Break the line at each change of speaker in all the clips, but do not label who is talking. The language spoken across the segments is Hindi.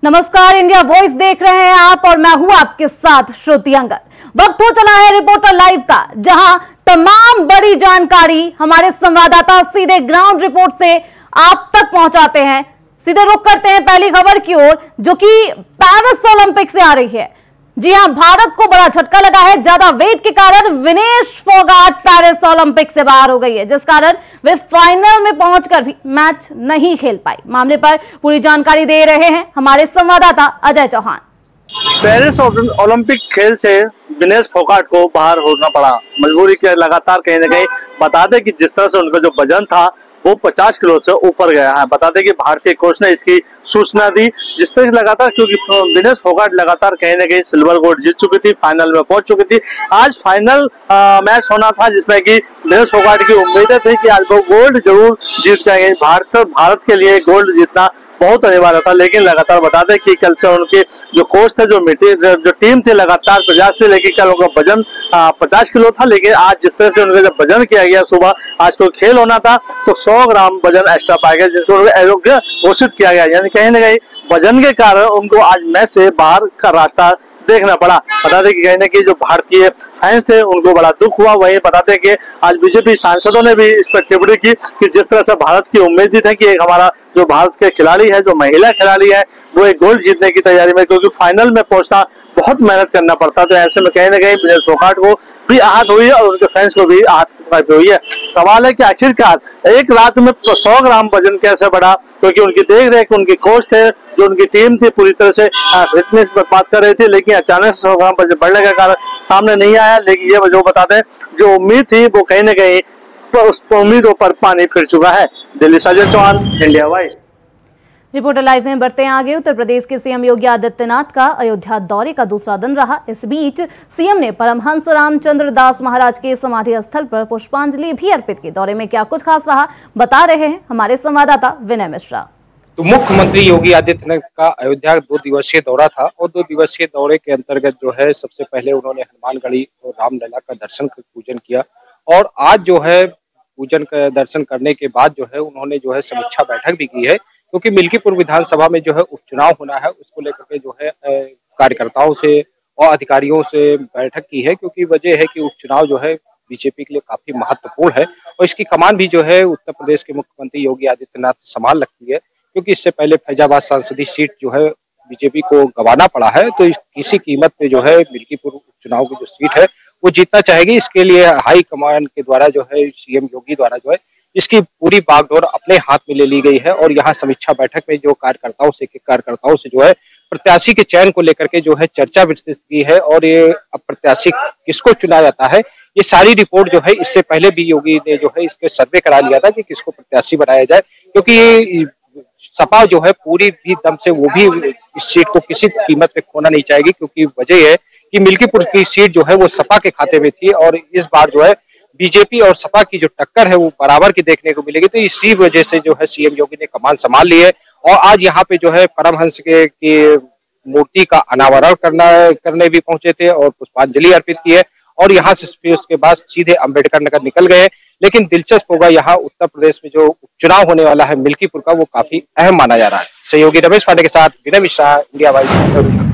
नमस्कार, इंडिया वॉइस देख रहे हैं आप और मैं हूं आपके साथ श्रुति अंगद। वक्त हो चला है रिपोर्टर लाइव का, जहां तमाम बड़ी जानकारी हमारे संवाददाता सीधे ग्राउंड रिपोर्ट से आप तक पहुंचाते हैं। सीधे रुख करते हैं पहली खबर की ओर, जो कि पेरिस ओलंपिक से आ रही है। जी हां, भारत को बड़ा झटका लगा है। ज्यादा वेट के कारण विनेश फोगाट पेरिस ओलंपिक से बाहर हो गई है, जिस कारण वे फाइनल में पहुंचकर भी मैच नहीं खेल पाई। मामले पर पूरी जानकारी दे रहे हैं हमारे संवाददाता अजय चौहान।
पेरिस ओलंपिक खेल से विनेश फोगाट को बाहर होना पड़ा, मजबूरी के लगातार कहीं ना कहीं। बता दें कि जिस तरह से उनका जो वजन था वो 50 किलो से ऊपर गया है। बता दें कि भारतीय कोच ने इसकी सूचना दी, जिस तरह लगातार, क्योंकि विनेश फोगाट लगातार कहीं ना कहीं सिल्वर गोल्ड जीत चुकी थी, फाइनल में पहुंच चुकी थी। आज फाइनल मैच होना था, जिसमें कि विनेश फोगाट की उम्मीदें थी कि आज वो गोल्ड जरूर जीत जाएंगे। भारत के लिए गोल्ड जीतना बहुत अनिवार्य था, लेकिन लगातार बता दें कि कल से उनके जो कोच थे, जो टीम थी, लगातार प्रयास थे, लेकिन कल उनका वजन 50 किलो था। लेकिन आज जिस तरह से उनका जब वजन किया गया, सुबह आज को खेल होना था, तो 100 ग्राम वजन एक्स्ट्रा पाया गया, जिसको अयोग्य घोषित किया गया। यानी कहीं ना कहीं वजन के कारण उनको आज मैच से बाहर का रास्ता देखना पड़ा। बता दें कि कहीं ना कहीं जो भारतीय फैंस थे उनको बड़ा दुख हुआ। वहीं बताते कि आज बीजेपी सांसदों ने भी इस पर टिप्पणी की कि जिस तरह से भारत की उम्मीद थी कि एक हमारा जो भारत के खिलाड़ी है, जो महिला खिलाड़ी है, वो एक गोल्ड जीतने की तैयारी में, क्योंकि फाइनल में पहुंचना बहुत मेहनत करना पड़ता। तो ऐसे में कहीं ना कहीं विनेश फोगाट को भी आहत हुई है और उनके फैंस को भी आहत हुई है। सवाल है कि आखिरकार एक रात में 100 ग्राम वजन कैसे बढ़ा, क्योंकि उनकी देख रेख उनके कोच थे, जो उनकी टीम थी, पूरी तरह से फिटनेस पर बात कर रही थी, लेकिन अचानक 100 ग्राम वजन बढ़ने का कारण सामने नहीं आया। लेकिन ये जो बता दें, जो उम्मीद थी वो कहीं ना कहीं उस उम्मीदों पर पानी फिर चुका है। दिल्ली से Ajay Chauhan, India voice.
Reporter live में बढ़ते हैं आगे। उत्तर प्रदेश के सीएम योगी आदित्यनाथ का अयोध्या दौरे का दूसरा दिन रहा। इस बीच सीएम ने परमहंस रामचंद्र दास महाराज के समाधि स्थल पर पुष्पांजलि भी अर्पित की। दौरे में क्या कुछ खास रहा, बता रहे हैं हमारे संवाददाता विनय मिश्रा।
तो मुख्यमंत्री योगी आदित्यनाथ का अयोध्या 2 दिवसीय दौरा था और 2 दिवसीय दौरे के अंतर्गत जो है सबसे पहले उन्होंने हनुमानगढ़ी और रामलला का दर्शन पूजन किया, और आज जो है पूजन का दर्शन करने के बाद जो है उन्होंने जो है समीक्षा बैठक भी की है, क्योंकि मिल्कीपुर विधानसभा में जो है उपचुनाव होना है, उसको लेकर के जो है कार्यकर्ताओं से और अधिकारियों से बैठक की है। क्योंकि वजह है कि उपचुनाव जो है बीजेपी के लिए काफी महत्वपूर्ण है और इसकी कमान भी जो है उत्तर प्रदेश के मुख्यमंत्री योगी आदित्यनाथ संभाल रखती है, क्योंकि इससे पहले फैजाबाद संसदीय सीट जो है बीजेपी को गंवाना पड़ा है। तो किसी कीमत पे जो है मिल्कीपुर उपचुनाव की जो सीट है वो जीतना चाहेगी। इसके लिए हाई कमान के द्वारा जो है सीएम योगी द्वारा जो है इसकी पूरी बागडोर अपने हाथ में ले ली गई है। और यहाँ समीक्षा बैठक में जो कार्यकर्ताओं से जो है प्रत्याशी के चयन को लेकर के जो है चर्चा विस्तृत की है, और ये अब प्रत्याशी किसको चुना जाता है, ये सारी रिपोर्ट जो है इससे पहले भी योगी ने जो है इसके सर्वे करा लिया था कि किसको प्रत्याशी बनाया जाए, क्योंकि सपा जो है पूरी भी दम से वो भी इस सीट को किसी कीमत पे खोना नहीं चाहेगी, क्योंकि वजह है कि मिल्कीपुर की सीट जो है वो सपा के खाते में थी और इस बार जो है बीजेपी और सपा की जो टक्कर है वो बराबर की देखने को मिलेगी। तो इसी वजह से जो है सीएम योगी ने कमान संभाल ली है और आज यहाँ पे जो है परमहंस के मूर्ति का अनावरण करने भी पहुंचे थे और पुष्पांजलि अर्पित की है, और यहाँ से फिर उसके बाद सीधे अम्बेडकर नगर निकल गए। लेकिन दिलचस्प होगा, यहाँ उत्तर प्रदेश में जो चुनाव होने वाला है मिल्कीपुर का, वो काफी अहम माना जा रहा है। सहयोगी रमेश पांडे के साथ Vinay Mishra, India voice.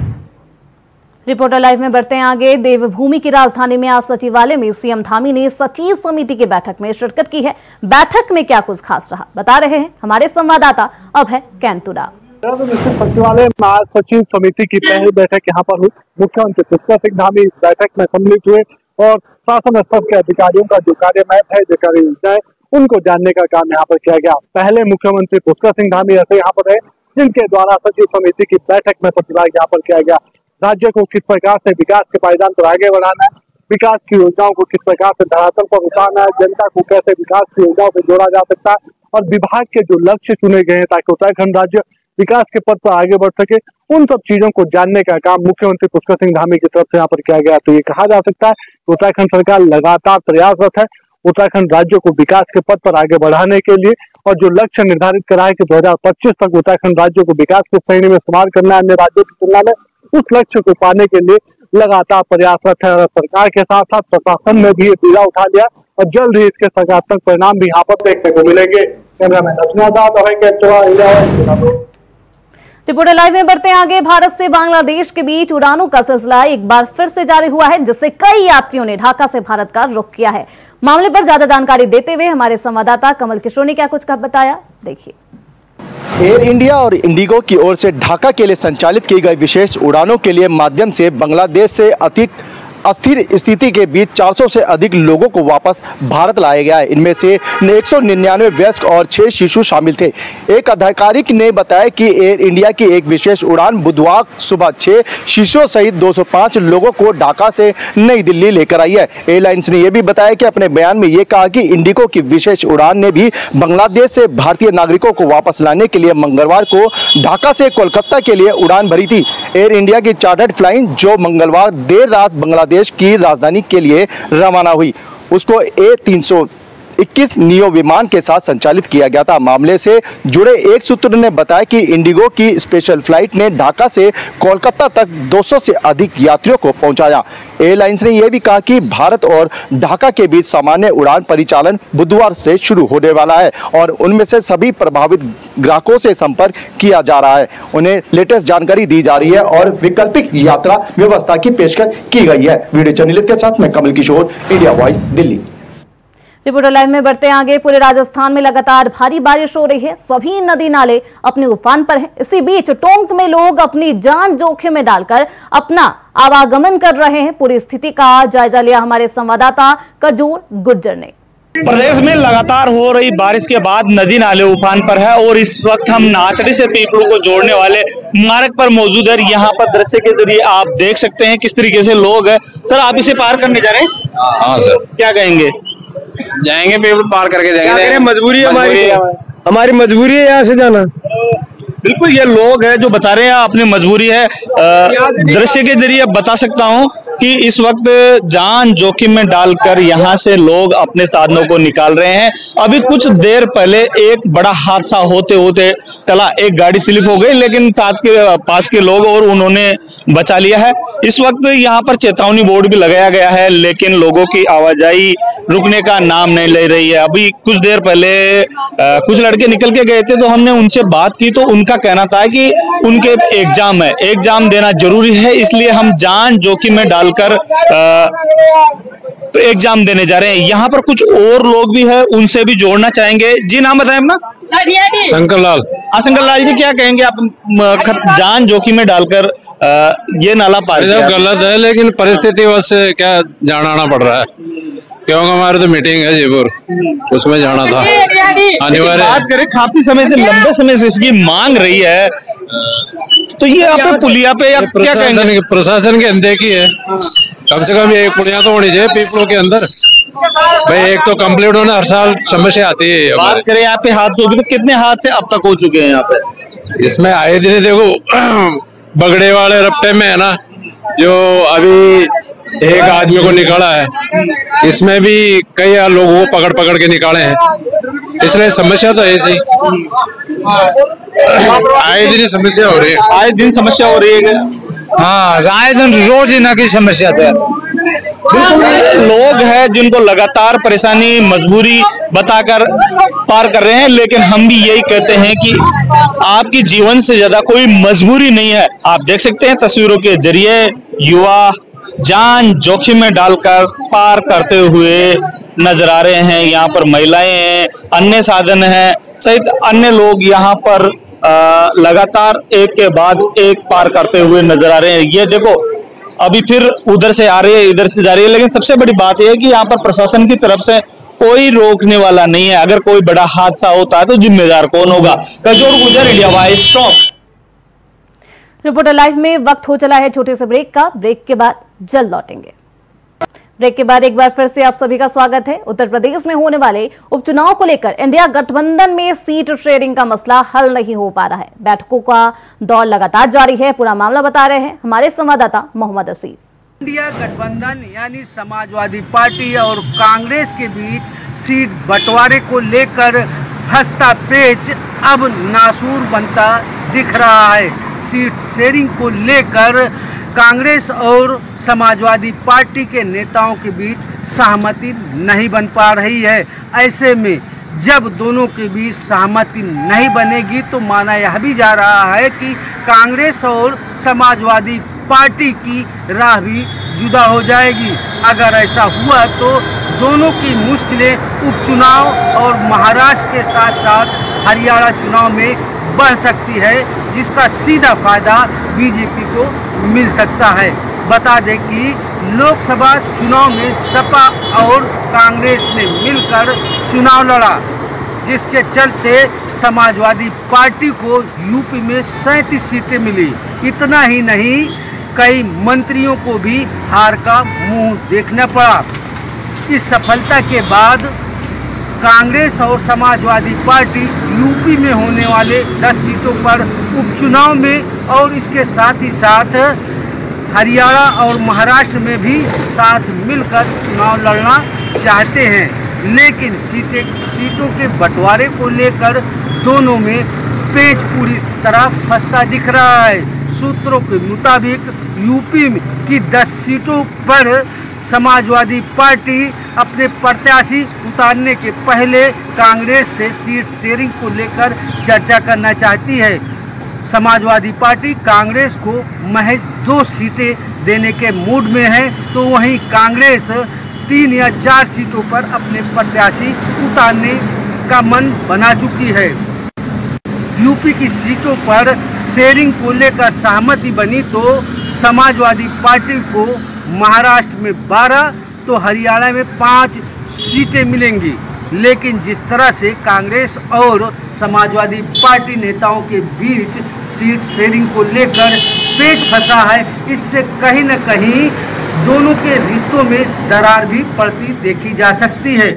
Reporter live में बढ़ते हैं आगे। देवभूमि की राजधानी में आज सचिवालय में सीएम धामी ने सचिव समिति की बैठक में शिरकत की है। बैठक में क्या कुछ खास रहा, बता रहे हैं हमारे संवाददाता अभय कैंतुरा।
सचिवालय में आज सचिव समिति की पहली बैठक यहाँ पर हुई। मुख्यमंत्री पुष्कर सिंह धामी इस बैठक में सम्मिलित हुए और शासन स्तर के अधिकारियों का जो कार्य मैप है, जो कार्य योजना है, उनको जानने का काम यहाँ पर किया गया। पहले मुख्यमंत्री पुष्कर सिंह धामी ऐसे यहाँ पर है जिनके द्वारा सचिव समिति की बैठक में प्रतिभाग यहाँ पर किया गया। राज्य को किस प्रकार से विकास के पायदान पर आगे बढ़ाना है, विकास की योजनाओं को किस प्रकार से धरातल पर उतारना है, जनता को कैसे विकास की योजनाओं को जोड़ा जा सकता है, और विभाग के जो लक्ष्य चुने गए हैं ताकि उत्तराखंड राज्य विकास के पथ पर आगे बढ़ सके, उन सब चीजों को जानने का काम मुख्यमंत्री पुष्कर सिंह धामी की तरफ से यहाँ पर किया गया। तो ये कहा जा सकता है कि उत्तराखंड सरकार लगातार प्रयासरत है उत्तराखंड राज्य को विकास के पथ पर आगे बढ़ाने के लिए, और जो लक्ष्य निर्धारित करा है कि 2025 तक उत्तराखंड राज्य को विकास की श्रेणी में शुमार करना है अन्य राज्यों की तुलना में, उस लक्ष्य को पाने के लिए लगातार प्रयासरत है। सरकार के साथ साथ प्रशासन ने भी ये बीड़ा उठा लिया और जल्द ही इसके सकारात्मक परिणाम भी यहाँ पर देखने को मिलेंगे। कैमरामैन
रिपोर्टर लाइव में बढ़ते हैं आगे। भारत से बांग्लादेश के बीच उड़ानों का सिलसिला एक बार फिर से जारी हुआ है, जिससे कई यात्रियों ने ढाका से भारत का रुख किया है। मामले पर ज्यादा जानकारी देते हुए हमारे संवाददाता कमल किशोर ने क्या कुछ बताया, देखिए।
एयर इंडिया और इंडिगो की ओर से ढाका के लिए संचालित की गई विशेष उड़ानों के लिए माध्यम से बांग्लादेश से अधिक अस्थिर स्थिति के बीच 400 से अधिक लोगों को वापस भारत लाया गया है। इनमें से 199 वयस्क और 6 शिशु शामिल थे। एक आधिकारिक ने बताया कि एयर इंडिया की एक विशेष उड़ान बुधवार सुबह 6 शिशुओं सहित 205 लोगों को ढाका से नई दिल्ली लेकर आई है। एयरलाइंस ने यह भी बताया कि अपने बयान में ये कहा कि इंडिगो की विशेष उड़ान ने भी बांग्लादेश से भारतीय नागरिकों को वापस लाने के लिए मंगलवार को ढाका से कोलकाता के लिए उड़ान भरी थी। एयर इंडिया की चार्टर्ड फ्लाइंग जो मंगलवार देर रात बांग्लादेश की राजधानी के लिए रवाना हुई, उसको A321 नियो विमान के साथ संचालित किया गया था। मामले से जुड़े एक सूत्र ने बताया कि इंडिगो की स्पेशल फ्लाइट ने ढाका से कोलकाता तक 200 से अधिक यात्रियों को पहुंचाया। एयरलाइंस ने यह भी कहा कि भारत और ढाका के बीच सामान्य उड़ान परिचालन बुधवार से शुरू होने वाला है और उनमें से सभी प्रभावित ग्राहकों से संपर्क किया जा रहा है। उन्हें लेटेस्ट जानकारी दी जा रही है और वैकल्पिक यात्रा व्यवस्था की पेशकश की गई है। वीडियो जर्नलिस्ट के साथ मैं Kamal Kishore, India voice, Delhi.
Reporter live में बढ़ते आगे। पूरे राजस्थान में लगातार भारी बारिश हो रही है, सभी नदी नाले अपने उफान पर हैं। इसी बीच टोंक में लोग अपनी जान जोखिम में डालकर अपना आवागमन कर रहे हैं। पूरी स्थिति का जायजा लिया हमारे संवाददाता कजूर गुर्जर ने।
प्रदेश में लगातार हो रही बारिश के बाद नदी नाले उफान पर है और इस वक्त हम नाथड़ी से पीपलू को जोड़ने वाले मार्ग पर मौजूद है। यहाँ पर दृश्य के जरिए आप देख सकते हैं किस तरीके से लोग हैं। सर, आप इसे पार करने जा रहे हैं?
हाँ सर।
क्या कहेंगे?
जाएंगे, पीपलू पार करके जाएंगे।
मजबूरी है हमारी मजबूरी है यहाँ से जाना। बिल्कुल, ये लोग हैं जो बता रहे हैं अपनी मजबूरी है। दृश्य के जरिए बता सकता हूँ कि इस वक्त जान जोखिम में डालकर यहाँ से लोग अपने साधनों को निकाल रहे हैं। अभी कुछ देर पहले एक बड़ा हादसा होते होते टला, एक गाड़ी स्लिप हो गई, लेकिन साथ के पास के लोग और उन्होंने बचा लिया है। इस वक्त यहाँ पर चेतावनी बोर्ड भी लगाया गया है, लेकिन लोगों की आवाजाही रुकने का नाम नहीं ले रही है। अभी कुछ देर पहले कुछ लड़के निकल के गए थे, तो हमने उनसे बात की तो उनका कहना था कि उनके एग्जाम है, एग्जाम देना जरूरी है, इसलिए हम जान जोखिम में डालकर तो एग्जाम देने जा रहे हैं। यहाँ पर कुछ और लोग भी हैं, उनसे भी जोड़ना चाहेंगे। जी, नाम बताएं अपना।
शंकर लाल।
शंकर लाल जी, क्या कहेंगे आप जान जोखिम में डालकर ये नाला पार किया?
गलत है, लेकिन परिस्थिति वजह से क्या जाना आना पड़ रहा है, क्योंकि हमारे तो मीटिंग है जयपुर, उसमें जाना था अनिवार्य।
बात करें, काफी समय से, लंबे समय से इसकी मांग रही है, तो ये यहाँ पे पुलिया पे या क्या कहेंगे?
प्रशासन की अनदेखी है। कम से कम एक पुलिया तो होनी चाहिए पीपलों के अंदर। भाई एक तो कंप्लीट होना, हर साल समस्या आती है।
बात करें यहाँ पे हादसों की, तो कितने हादसे अब तक हो चुके हैं यहाँ पे?
इसमें आए दिन देखो बगड़े वाले रप्टे में है ना, जो अभी एक आदमी को निकाला है, इसमें भी कई लोगों को पकड़ पकड़ के निकाले हैं। इसलिए समस्या तो ऐसे ही आए दिन समस्या हो रही है।
आए दिन समस्या हो रही है।
हाँ, आए दिन रोज ही ना की समस्या तो
लोग हैं जिनको लगातार परेशानी, मजबूरी बताकर पार कर रहे हैं, लेकिन हम भी यही कहते हैं कि आपकी जीवन से ज्यादा कोई मजबूरी नहीं है। आप देख सकते हैं तस्वीरों के जरिए युवा जान जोखिम में डालकर पार करते हुए नजर आ रहे हैं। यहाँ पर महिलाएं हैं, अन्य साधन हैं, सहित अन्य लोग यहाँ पर लगातार एक के बाद एक पार करते हुए नजर आ रहे हैं। ये देखो, अभी फिर उधर से आ रही है, इधर से जा रही है, लेकिन सबसे बड़ी बात यह है कि यहाँ पर प्रशासन की तरफ से कोई रोकने वाला नहीं है। अगर कोई बड़ा हादसा होता है तो जिम्मेदार कौन होगा? कजोर गुजर, India voice, talk.
Reporter live में वक्त हो चला है छोटे से ब्रेक का। ब्रेक के बाद जल्द लौटेंगे। ब्रेक के बाद एक बार फिर से आप सभी का स्वागत है। उत्तर प्रदेश में होने वाले उपचुनाव को लेकर इंडिया गठबंधन में सीट शेयरिंग का मसला हल नहीं हो पा रहा है। बैठकों का दौर लगातार जारी है। पूरा मामला बता रहे हैं हमारे संवाददाता मोहम्मद असीफ।
इंडिया गठबंधन यानी समाजवादी पार्टी और कांग्रेस के बीच सीट बंटवारे को लेकर फंसता पेच अब नासूर बनता दिख रहा है। सीट शेयरिंग को लेकर कांग्रेस और समाजवादी पार्टी के नेताओं के बीच सहमति नहीं बन पा रही है। ऐसे में जब दोनों के बीच सहमति नहीं बनेगी तो माना यह भी जा रहा है कि कांग्रेस और समाजवादी पार्टी की राह भी जुदा हो जाएगी। अगर ऐसा हुआ तो दोनों की मुश्किलें उपचुनाव और महाराष्ट्र के साथ साथ हरियाणा चुनाव में बढ़ सकती है, जिसका सीधा फायदा बीजेपी को मिल सकता है। बता दें कि लोकसभा चुनाव में सपा और कांग्रेस ने मिलकर चुनाव लड़ा, जिसके चलते समाजवादी पार्टी को यूपी में 37 सीटें मिली। इतना ही नहीं, कई मंत्रियों को भी हार का मुंह देखना पड़ा। इस सफलता के बाद कांग्रेस और समाजवादी पार्टी यूपी में होने वाले 10 सीटों पर उपचुनाव में और इसके साथ ही साथ हरियाणा और महाराष्ट्र में भी साथ मिलकर चुनाव लड़ना चाहते हैं। लेकिन सीटों के बंटवारे को लेकर दोनों में पेच पूरी तरह फंसता दिख रहा है। सूत्रों के मुताबिक यूपी की 10 सीटों पर समाजवादी पार्टी अपने प्रत्याशी उतारने के पहले कांग्रेस से सीट शेयरिंग को लेकर चर्चा करना चाहती है। समाजवादी पार्टी कांग्रेस को महज 2 सीटें देने के मूड में है, तो वहीं कांग्रेस 3 या 4 सीटों पर अपने प्रत्याशी उतारने का मन बना चुकी है। यूपी की सीटों पर शेयरिंग को लेकर सहमति बनी तो समाजवादी पार्टी को महाराष्ट्र में 12 तो हरियाणा में 5 सीटें मिलेंगी। लेकिन जिस तरह से कांग्रेस और समाजवादी पार्टी नेताओं के बीच सीट शेयरिंग को लेकर पेच फंसा है, इससे कहीं न कहीं दोनों के रिश्तों में दरार भी पड़ती देखी जा सकती है।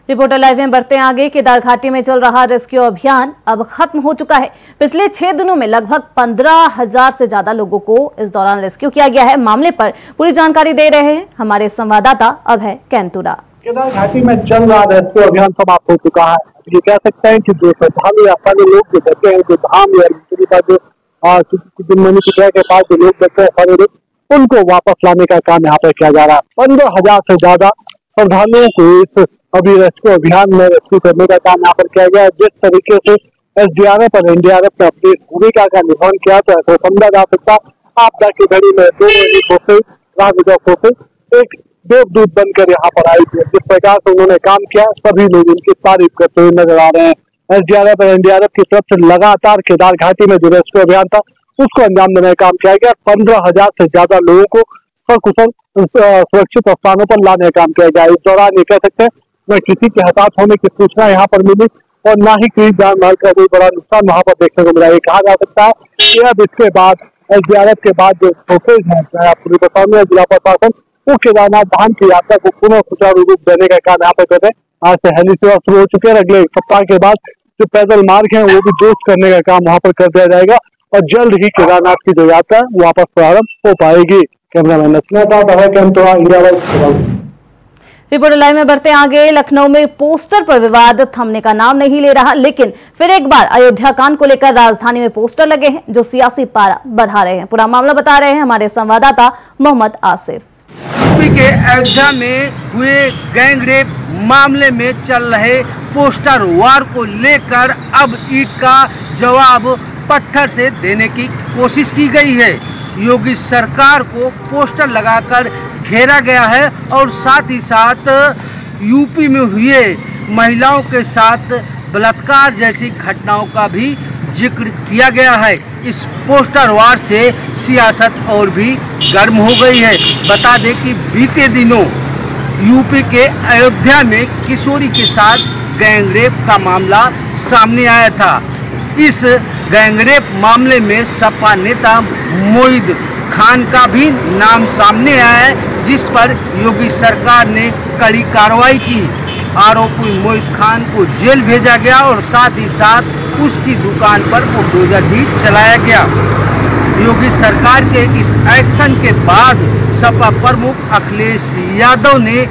रिपोर्टर लाइव में बढ़ते हैं आगे। केदार घाटी में चल रहा रेस्क्यू अभियान अब खत्म हो चुका है। पिछले 6 दिनों में लगभग 15,000 से ज्यादा लोगों को इस दौरान रेस्क्यू किया गया है। मामले पर पूरी जानकारी दे रहे हैं हमारे संवाददाता अभय कैंतुरा।
केदार घाटी में चल रहा रेस्क्यू अभियान समाप्त हो चुका है। ये कह सकते हैं कि जो श्रद्धालु या स्थानीय लोग जो बचे हैं, जो धाम या के पास जो लोग बचे हैं, उनको वापस लाने का काम यहाँ पे किया जा रहा है। 15,000 से ज्यादा श्रद्धालुओं को इस अभी रेस्क्यू अभियान में रेस्क्यू करने का काम यहाँ पर किया गया है। जिस तरीके से SDRF और NDRF ने अपनी इस भूमिका का निर्वहन किया, तो ऐसा समझा जा सकता आपदा की घड़ी में 2 एक देवदूत बनकर यहाँ पर आई थी। जिस प्रकार से उन्होंने काम किया, सभी लोग इनकी तारीफ करते हुए नजर आ रहे हैं। SDRF और NDRF की तरफ से लगातार केदार घाटी में जो रेस्क्यू अभियान था उसको अंजाम देने का काम किया गया। 15,000 से ज्यादा लोगों को सकुशल सुरक्षित स्थानों पर लाने का काम किया गया। इस दौरान ये कह सकते हैं न किसी के हताहत होने की सूचना यहाँ पर मिली और न ही किसी जान माल का कोई बड़ा नुकसान वहां पर देखने को मिला। ये कहा जा सकता है कि अब इसके बाद SDRF के बाद जो फोर्सेज हैं, चाहे आप प्रशासन या जिला प्रशासन, वो केदारनाथ धाम की यात्रा को पुनः सुचारू रूप देने का काम यहाँ पर कर रहे हैं। आज से हेली सेवा शुरू हो चुके हैं। अगले 1 सप्ताह के बाद जो पैदल मार्ग है वो भी दुरुस्त करने का काम वहाँ पर कर दिया जाएगा और जल्द ही केदारनाथ की जो यात्रा वापस प्रारंभ हो पाएगी। कैमरामैन
रिपोर्टर लाइव में बढ़ते आगे। लखनऊ में पोस्टर पर विवाद थमने का नाम नहीं ले रहा, लेकिन फिर एक बार अयोध्या कांड को लेकर राजधानी में पोस्टर लगे हैं जो सियासी पारा बढ़ा रहे हैं। पूरा मामला बता रहे हैं हमारे संवाददाता मोहम्मद आसिफ।
यूपी के अयोध्या में हुए गैंगरेप मामले में चल रहे पोस्टर वार को लेकर अब ईंट का जवाब पत्थर से देने की कोशिश की गई है। योगी सरकार को पोस्टर लगाकर घेरा गया है और साथ ही साथ यूपी में हुए महिलाओं के साथ बलात्कार जैसी घटनाओं का भी जिक्र किया गया है। इस पोस्टर वार से सियासत और भी गर्म हो गई है। बता दें कि बीते दिनों यूपी के अयोध्या में किशोरी के साथ गैंगरेप का मामला सामने आया था। इस गैंगरेप मामले में सपा नेता मोहिद खान का भी नाम सामने आया है, जिस पर योगी सरकार ने कड़ी कार्रवाई की। आरोपी मोहित खान को जेल भेजा गया और साथ ही साथ उसकी दुकान पर बुलडोजर भी चलाया गया। योगी सरकार के इस एक्शन के बाद सपा प्रमुख अखिलेश यादव ने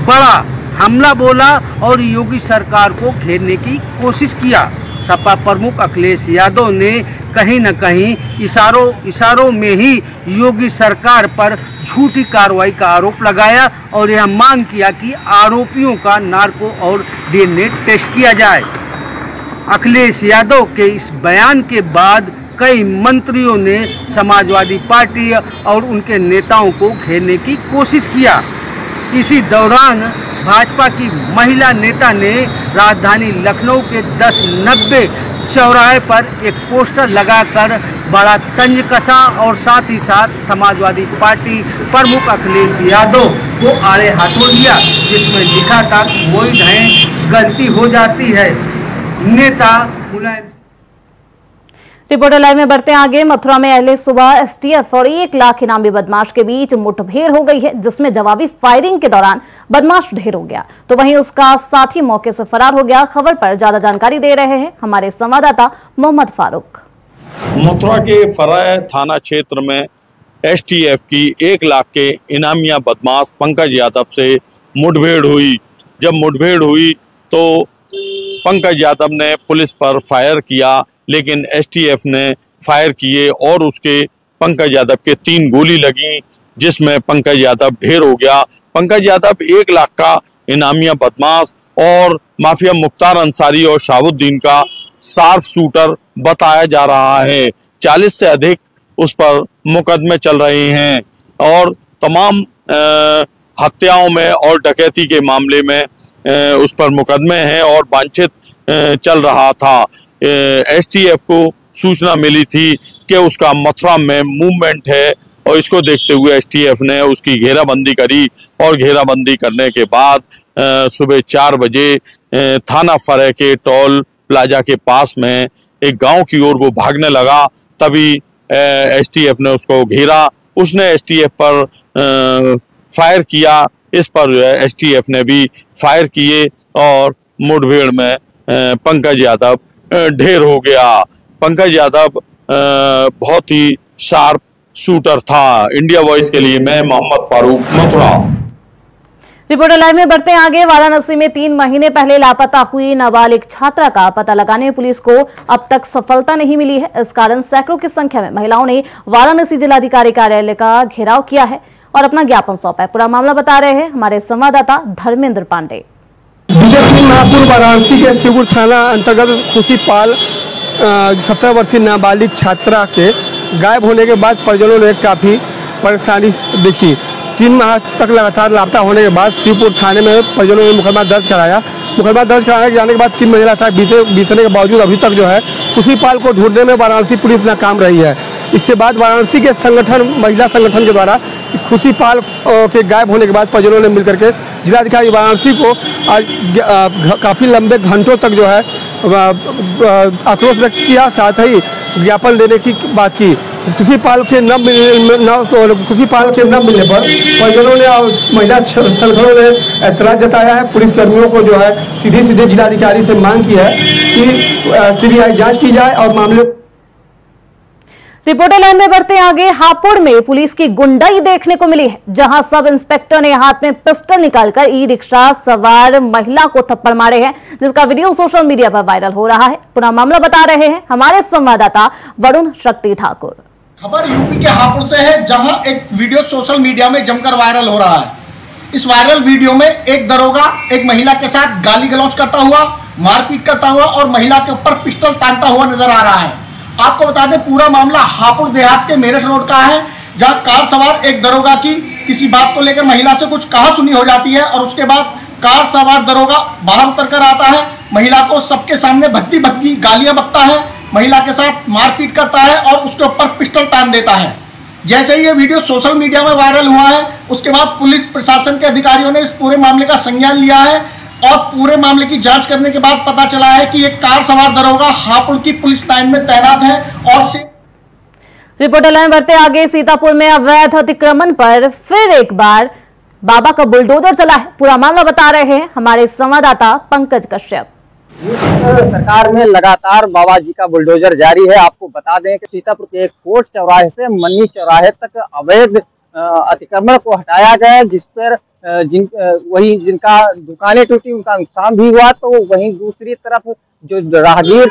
बड़ा हमला बोला और योगी सरकार को घेरने की कोशिश किया। सपा प्रमुख अखिलेश यादव ने कहीं न कहीं इशारों में ही योगी सरकार पर झूठी कार्रवाई का आरोप लगाया और यह मांग किया कि आरोपियों का नार्को और डीएनए टेस्ट किया जाए। अखिलेश यादव के इस बयान के बाद कई मंत्रियों ने समाजवादी पार्टी और उनके नेताओं को घेरने की कोशिश किया। इसी दौरान भाजपा की महिला नेता ने राजधानी लखनऊ के 1090 चौराहे पर एक पोस्टर लगाकर बड़ा तंज कसा और साथ ही साथ समाजवादी पार्टी प्रमुख अखिलेश यादव को आड़े हाथों लिया, जिसमें लिखा था वही ढहें गलती हो जाती है। नेता मुलायम
रिपोर्टर लाइव में बढ़ते आगे। मथुरा में अगले सुबह एसटीएफ और 1 लाख इनामी बदमाश के बीच मुठभेड़ हो गई है, जिसमें जवाबी फायरिंग के दौरान बदमाश ढेर हो गया तो वहीं उसका साथी मौके से फरार हो गया। खबर पर ज्यादा जानकारी दे रहे हैं हमारे संवाददाता मोहम्मद फारूक।
मथुरा के फराय थाना क्षेत्र में एसटीएफ की 1 लाख के इनामिया बदमाश पंकज यादव से मुठभेड़ हुई। जब मुठभेड़ हुई तो पंकज यादव ने पुलिस पर फायर किया, लेकिन एसटीएफ ने फायर किए और उसके पंकज यादव के 3 गोली लगी, जिसमें पंकज यादव ढेर हो गया। पंकज यादव 1 लाख का इनामिया बदमाश और माफिया मुख्तार अंसारी और शाहबुद्दीन का शार्प शूटर बताया जा रहा है। 40 से अधिक उस पर मुकदमे चल रहे हैं और तमाम हत्याओं में और डकैती के मामले में उस पर मुकदमे हैं और वांछित चल रहा था। एसटीएफ को सूचना मिली थी कि उसका मथुरा में मूवमेंट है और इसको देखते हुए एसटीएफ ने उसकी घेराबंदी करी और घेराबंदी करने के बाद सुबह 4 बजे थाना फरह के टोल प्लाजा के पास में एक गांव की ओर वो भागने लगा। तभी एसटीएफ ने उसको घेरा, उसने एसटीएफ पर फायर किया। इस पर एसटीएफ ने भी फायर किए और मुठभेड़ में पंकज यादव ढेर हो गया। पंकज यादव बहुत ही शार्प शूटर था। इंडिया वॉइस के लिए मैं मोहम्मद फारूक, मथुरा।
रिपोर्टर लाइव में बढ़ते आगे। वाराणसी में 3 महीने पहले लापता हुई नाबालिग छात्रा का पता लगाने में पुलिस को अब तक सफलता नहीं मिली है। इस कारण सैकड़ों की संख्या में महिलाओं ने वाराणसी जिलाधिकारी कार्यालय का घेराव किया है और अपना ज्ञापन सौंपा है। पूरा मामला बता रहे हैं हमारे संवाददाता धर्मेंद्र पांडे।
विजय सिंह महापुर वाराणसी के शिवपुर थाना अंतर्गत खुशीपाल 17 वर्षीय नाबालिग छात्रा के गायब होने के बाद परिजनों ने काफी परेशानी देखी। 3 माह तक लगातार लापता होने के बाद शिवपुर थाने में परिजनों ने मुकदमा दर्ज कराया। मुकदमा दर्ज कराने के जाने के बाद 3 महीना तक बीतने के बावजूद अभी तक जो है खुशीपाल को ढूंढने में वाराणसी पुलिस नाकाम रही है। इसके बाद वाराणसी के संगठन, महिला संगठन के द्वारा खुशीपाल के गायब होने के बाद परिजनों ने मिलकर के जिलाधिकारी वाराणसी को आज काफ़ी लंबे घंटों तक जो है आक्रोश व्यक्त किया, साथ ही ज्ञापन देने की बात की। खुशीपाल के न मिलने पर परिजनों ने और महिला संगठनों ने ऐतराज जताया है। पुलिस कर्मियों को जो है सीधे जिलाधिकारी से मांग की है कि सीबीआई जांच की जाए और मामले।
रिपोर्टर लाइन में बढ़ते आगे। हापुड़ में पुलिस की गुंडाई देखने को मिली है, जहां सब इंस्पेक्टर ने हाथ में पिस्टल निकालकर ई रिक्शा सवार महिला को थप्पड़ मारे हैं, जिसका वीडियो सोशल मीडिया पर वायरल हो रहा है। पूरा मामला बता रहे हैं हमारे संवाददाता वरुण शक्ति ठाकुर।
खबर यूपी के हापुड़ से है, जहां एक वीडियो सोशल मीडिया में जमकर वायरल हो रहा है। इस वायरल वीडियो में एक दरोगा एक महिला के साथ गाली गलौज करता हुआ, मारपीट करता हुआ और महिला के ऊपर पिस्टल तानता हुआ नजर आ रहा है। आपको बता दें पूरा मामला हापुड़ देहात के मेरठ रोड का है, जहां कार सवार एक दरोगा की किसी बात को लेकर महिला से कुछ कहासुनी हो जाती है और उसके बाद कार सवार दरोगा बाहर उतर कर आता है, महिला को सबके सामने भद्दी गालियां बकता है, महिला के साथ मारपीट करता है और उसके ऊपर पिस्टल तान देता है। जैसे ही ये वीडियो सोशल मीडिया में वायरल हुआ है, उसके बाद पुलिस प्रशासन के अधिकारियों ने इस पूरे मामले का संज्ञान लिया है और पूरे मामले की जांच करने के बाद पता चला है कि एक कार सवार दरोगा हापुड़ की पुलिस लाइन में तैनात है। और
रिपोर्टर लाइन बढ़ते आगे। सीतापुर में अवैध अतिक्रमण पर फिर एक बार बाबा का बुलडोजर चला है। पूरा मामला बता रहे हैं हमारे संवाददाता पंकज कश्यप।
सरकार में लगातार बाबा जी का बुलडोजर जारी है। आपको बता दें कि सीतापुर के एक कोट चौराहे से मन्नी चौराहे तक अवैध अतिक्रमण को हटाया गया, जिस पर वही जिनका दुकानें टूटी उनका नुकसान भी हुआ, तो वहीं दूसरी तरफ जो राहगीर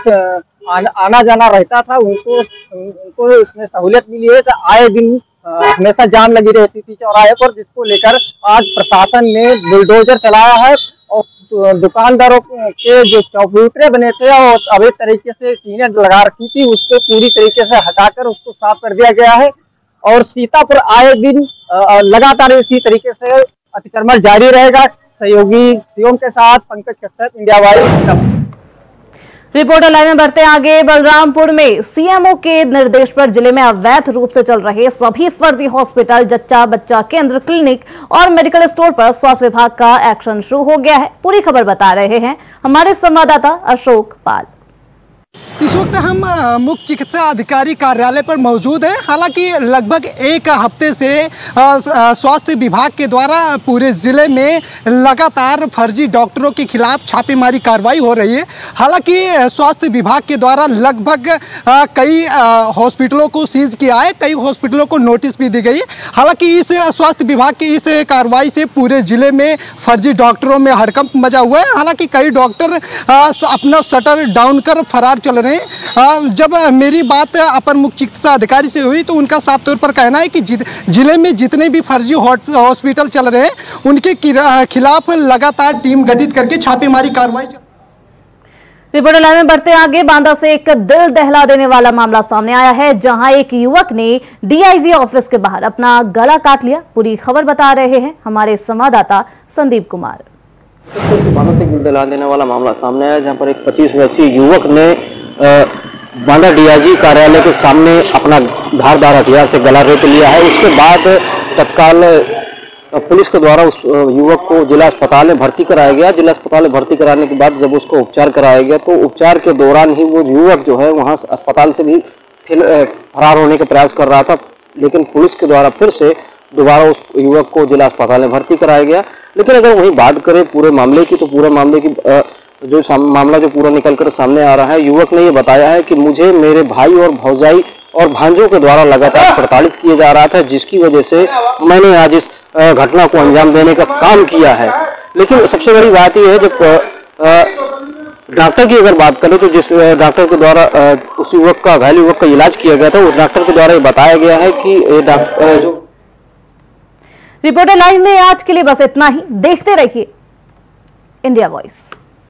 आना जाना रहता था उनको इसमें सहूलियत मिली है। तो आए दिन हमेशा जाम लगी रहती थी चौराहे पर, जिसको लेकर आज प्रशासन ने बुलडोजर चलाया है और दुकानदारों के जो चौबूतरे बने थे और अवैध तरीके से टीनें लगा रखी थी उसको पूरी तरीके से हटाकर उसको साफ कर दिया गया है। और सीतापुर आए दिन लगातार इसी तरीके से अतिक्रमण जारी रहेगा। सहयोगी सीएम के साथ Pankaj Kashyap, India wise.
Reporter live में बढ़ते आगे। बलरामपुर में सीएमओ के निर्देश पर जिले में अवैध रूप से चल रहे सभी फर्जी हॉस्पिटल, जच्चा बच्चा केंद्र, क्लिनिक और मेडिकल स्टोर पर स्वास्थ्य विभाग का एक्शन शुरू हो गया है। पूरी खबर बता रहे हैं हमारे संवाददाता अशोक पाल।
इस वक्त हम मुख्य चिकित्सा अधिकारी कार्यालय पर मौजूद हैं। हालांकि लगभग एक हफ्ते से स्वास्थ्य विभाग के द्वारा पूरे ज़िले में लगातार फर्जी डॉक्टरों के खिलाफ छापेमारी कार्रवाई हो रही है। हालांकि स्वास्थ्य विभाग के द्वारा लगभग कई हॉस्पिटलों को सीज किया है, कई हॉस्पिटलों को नोटिस भी दी गई है। हालांकि इस स्वास्थ्य विभाग की इस कार्रवाई से पूरे ज़िले में फर्जी डॉक्टरों में हड़कंप मचा हुआ है। हालांकि कई डॉक्टर अपना शटर डाउन कर फरार चल रहे हैं। जब मेरी बात अपर मुख्य चिकित्सा अधिकारी से हुई तो उनका साफ तौर पर कहना है कि जिले में जितने भी फर्जी हॉस्पिटल चल रहे हैं उनके खिलाफ लगातार टीम गठित करके छापेमारी कार्रवाई।
रिपोर्टर लाइन में बढ़ते आगे। बांदा से एक दिल दहला देने वाला मामला सामने आया है, जहां एक युवक ने डीआईजी ऑफिस के बाहर अपना गला काट लिया। पूरी खबर बता रहे हैं हमारे संवाददाता संदीप कुमार।
बांदा से दिल दहला देने वाला मामला सामने आया, जहां पर एक 25 वर्षीय युवक ने बांदा डीआईजी कार्यालय के सामने अपना धारदार हथियार से गला रेत लिया है। उसके बाद तत्काल पुलिस के द्वारा उस युवक को जिला अस्पताल में भर्ती कराया गया। जिला अस्पताल में भर्ती कराने के बाद जब उसको उपचार कराया गया तो उपचार के दौरान ही वो युवक जो है वहाँ अस्पताल से भी फरार होने का प्रयास कर रहा था, लेकिन पुलिस के द्वारा फिर से दोबारा उस युवक को जिला अस्पताल में भर्ती कराया गया। लेकिन अगर वहीं बात करें पूरे मामले की, तो पूरे मामले की जो मामला जो पूरा निकल कर सामने आ रहा है, युवक ने ये बताया है कि मुझे मेरे भाई और भौजाई और भांजों के द्वारा लगातार प्रताड़ित किया जा रहा था, जिसकी वजह से मैंने आज इस घटना को अंजाम देने का काम किया है। लेकिन सबसे बड़ी बात यह है, जब डॉक्टर की अगर बात करें तो जिस डॉक्टर के द्वारा उस युवक का, घायल युवक का इलाज किया गया था, उस डॉक्टर के द्वारा ये बताया गया है कि जो
रिपोर्टर लाइव में आज के लिए बस इतना ही। देखते रहिए इंडिया वॉइस।